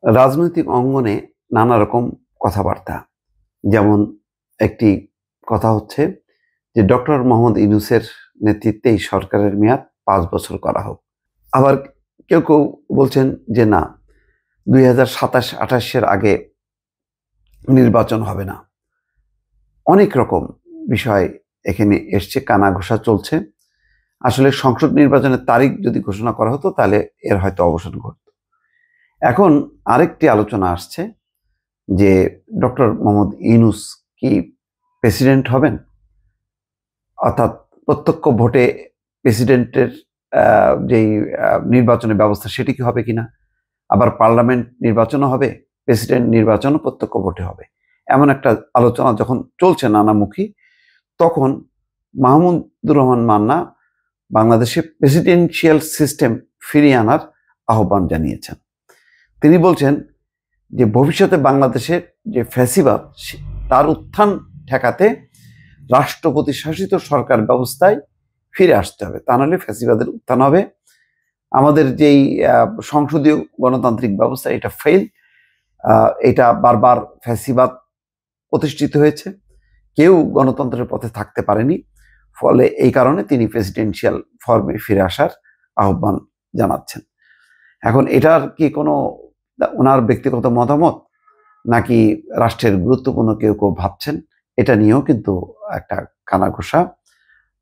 রাজনৈতিক অঙ্গনে নানা রকম কথাবার্তা। যেমন একটি কথা হচ্ছে যে ডক্টর মোহাম্মদ ইউনূসের নেতৃত্বে এই সরকারের মেয়াদ ৫ বছর করা হোক। আবার কেউ বলছেন যে না, ২০২৭-২৮ এর আগে নির্বাচন হবে না। অনেক রকম বিষয় এখানে এসছে, কানাঘুষা চলছে। আসলে সংসদ নির্বাচনের তারিখ যদি ঘোষণা করা হতো তাহলে এর হয়তো অবসান ঘটত। এখন আরেকটি আলোচনা আসছে যে ডক্টর মোহাম্মদ ইউনূস কি প্রেসিডেন্ট হবেন, অর্থাৎ প্রত্যক্ষ ভোটে প্রেসিডেন্টের যেই নির্বাচনের ব্যবস্থা সেটি কি হবে কিনা, আবার পার্লামেন্ট নির্বাচনও হবে, প্রেসিডেন্ট নির্বাচনও প্রত্যক্ষ ভোটে হবে, এমন একটা আলোচনা যখন চলছে নানামুখী, তখন মাহমুদুর রহমান মান্না বাংলাদেশে প্রেসিডেন্সিয়াল সিস্টেম ফিরিয়ে আনার আহ্বান জানিয়েছেন। তিনি বলছেন যে ভবিষ্যতে বাংলাদেশের যে ফ্যাসিবাদ তার উত্থান ঠেকাতে রাষ্ট্রপতি শাসিত সরকার ব্যবস্থায় ফিরে আসতে হবে, তা নাহলে ফ্যাসিবাদের উত্থান হবে। আমাদের যেই সংসদীয় গণতান্ত্রিক ব্যবস্থা এটা ফেল, এটা বারবার ফ্যাসিবাদ প্রতিষ্ঠিত হয়েছে, কেউ গণতন্ত্রের পথে থাকতে পারেনি। ফলে এই কারণে তিনি প্রেসিডেন্সিয়াল ফর্মে ফিরে আসার আহ্বান জানাচ্ছেন। এখন এটার কি কোনো ওনার ব্যক্তিগত মতামত, নাকি রাষ্ট্রের গুরুত্বপূর্ণ কেউ ভাবছেন, এটা নিয়েও কিন্তু একটা কানাঘুষা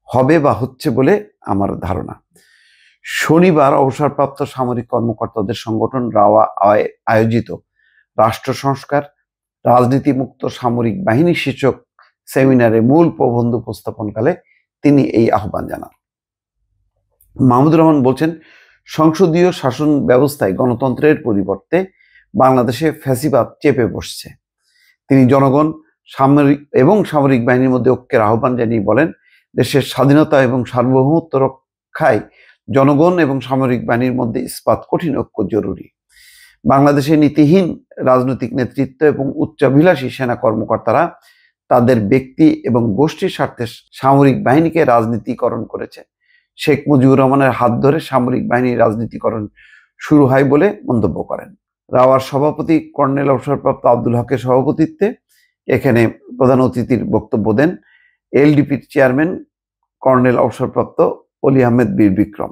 হবে বা হচ্ছে বলে আমার ধারণা। শনিবার অবসরপ্রাপ্ত সামরিক কর্মকর্তাদের সংগঠন রাওয়া আয়োজিত রাষ্ট্র সংস্কার, রাজনীতি মুক্ত সামরিক বাহিনী শীর্ষক সেমিনারে মূল প্রবন্ধ উপস্থাপনকালে তিনি এই আহ্বান জানান। মাহমুদুর রহমান বলছেন, সংসদীয় শাসন ব্যবস্থায় গণতন্ত্রের পরিবর্তে বাংলাদেশে ফ্যাসিবাদ চেপে বসছে। তিনি জনগণ সামরিক বাহিনীর মধ্যে ঐক্যের আহ্বান জানিয়ে বলেন, দেশের স্বাধীনতা এবং সার্বভৌমত্ব রক্ষায় জনগণ এবং সামরিক বাহিনীর মধ্যে ইস্পাত কঠিন ঐক্য জরুরি। বাংলাদেশে নীতিহীন রাজনৈতিক নেতৃত্ব এবং উচ্চাভিলাষী সেনা কর্মকর্তারা তাদের ব্যক্তি এবং গোষ্ঠীর স্বার্থে সামরিক বাহিনীকে রাজনীতিকরণ করেছে। শেখ মুজিবুর রহমানের হাত ধরে সামরিক বাহিনীর রাজনীতিকরণ শুরু হয় বলে মন্তব্য করেন। রাওয়ার সভাপতি কর্নেল অবসরপ্রাপ্ত আব্দুল হকের সভাপতিত্বে এখানে প্রধান অতিথির বক্তব্য দেন এলডিপির চেয়ারম্যান কর্নেল অবসরপ্রাপ্ত অলি আহমেদ বীর বিক্রম।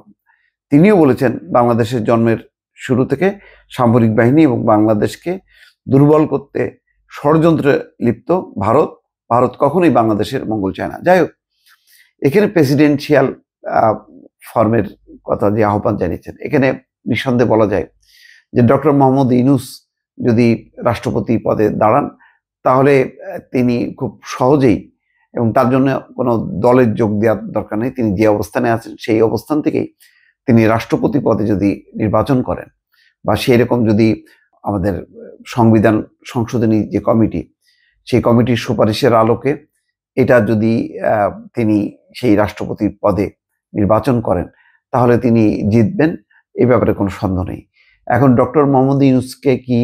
তিনিও বলেছেন, বাংলাদেশের জন্মের শুরু থেকে সামরিক বাহিনী এবং বাংলাদেশকে দুর্বল করতে ষড়যন্ত্রে লিপ্ত ভারত কখনোই বাংলাদেশের মঙ্গল চায় না। যাই হোক, এখানে প্রেসিডেন্সিয়াল ফর্মের কথা যে আহ্বান জানিয়েছেন, এখানে নিঃসন্দেহে বলা যায় যে ডক্টর মোহাম্মদ ইউনূস যদি রাষ্ট্রপতি পদে দাঁড়ান তাহলে তিনি খুব সহজেই, এবং তার জন্য কোনো দলের যোগ দেওয়ার দরকার নেই, তিনি যে অবস্থানে আছেন সেই অবস্থান থেকেই তিনি রাষ্ট্রপতি পদে যদি নির্বাচন করেন, বা সেই রকম যদি আমাদের সংবিধান সংশোধনী যে কমিটি, সেই কমিটির সুপারিশের আলোকে এটা যদি তিনি সেই রাষ্ট্রপতি পদে নির্বাচন করেন তাহলে তিনি জিতবেন, এই ব্যাপারে কোনো সন্দেহ নেই। এখন ডক্টর মোহাম্মদ ইউনূসকে কি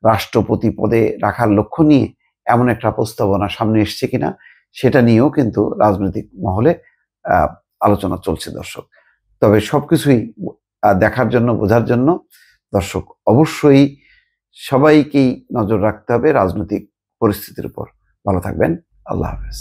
রাষ্ট্রপতি পদে রাখার লক্ষ্য নিয়ে এমন একটা প্রস্তাবনা সামনে এসছে কিনা, সেটা নিয়েও কিন্তু রাজনৈতিক মহলে আলোচনা চলছে দর্শক। তবে সবকিছুই দেখার জন্য, বোঝার জন্য দর্শক অবশ্যই সবাইকেই নজর রাখতে হবে রাজনৈতিক পরিস্থিতির উপর। ভালো থাকবেন। আল্লাহ হাফেজ।